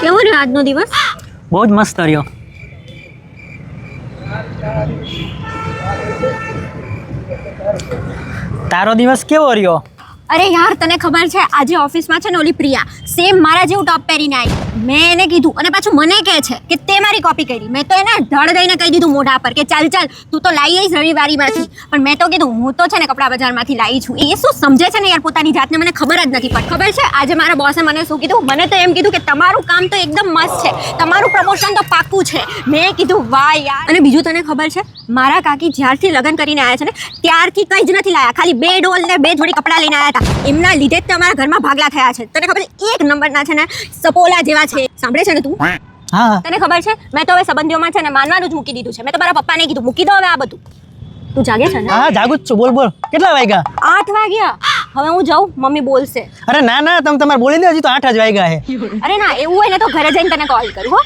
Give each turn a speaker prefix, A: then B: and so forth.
A: કેવો રહ્યો આજનો દિવસ?
B: બહુ જ મસ્ત રહ્યો. તારો દિવસ કેવો રહ્યો?
A: અરે યાર તને ખબર છે આજે ઓફિસમાં છે ને ઓલી પ્રિયા સેમ મારા જેવું ટોપ પહેરીને આવી. મેં એને કીધું અને પાછું મને કહે છે કે તે મારી કોપી કરી. મેં તો એને ધડ દઈને કહી દીધું મોઢા પર કે ચાલ તું તો લાવી આવીશ રવિવારીમાંથી. પણ મેં તો કીધું હું તો છે ને કપડા બજારમાંથી લાવી છું. એ શું સમજે છે ને યાર પોતાની જાતને, મને ખબર જ નથી પડતી. ખબર છે આજે મારા બોસે મને શું કીધું? મને તો એમ કીધું કે તમારું કામ તો એકદમ મસ્ત છે, તમારું પ્રમોશન તો પાક્કું છે. મેં કીધું વાહ યાર. અને બીજું તને ખબર છે મારા કાકી જ્યારથી લગ્ન કરીને આવ્યા છે ને ત્યારથી કંઈ જ નથી લાયા, ખાલી 2 ડોલ ને 2 જોડી કપડાં લઈને આવ્યા હતા. એમના લીધે જ તમારા ઘરમાં ભાગલા થયા છે. તને ખબર છે એક નંબરના છે ને સપોલા જેવા છે. સાંભળે છે ને તું?
B: હા.
A: તને ખબર છે મેં તો હવે સંબંધીઓમાં છે ને માનવાનું જ મૂકી દીધું છે. મેં તો મારા પપ્પાને કીધું મૂકી દો હવે આ બધું. તું જાગે છે ને?
B: હા જાગું જ છું. બોલ બોલ, કેટલા વાગ્યા?
A: 8 વાગ્યા. હવે હું જાઉં, મમ્મી બોલશે.
B: અરે ના ના, તમે તમારે બોલી દો, હજી તો 8 જ વાગ્યા છે.
A: અરે ના એવું હોય ને તો ઘરે જઈને તને કોલ કરું હો.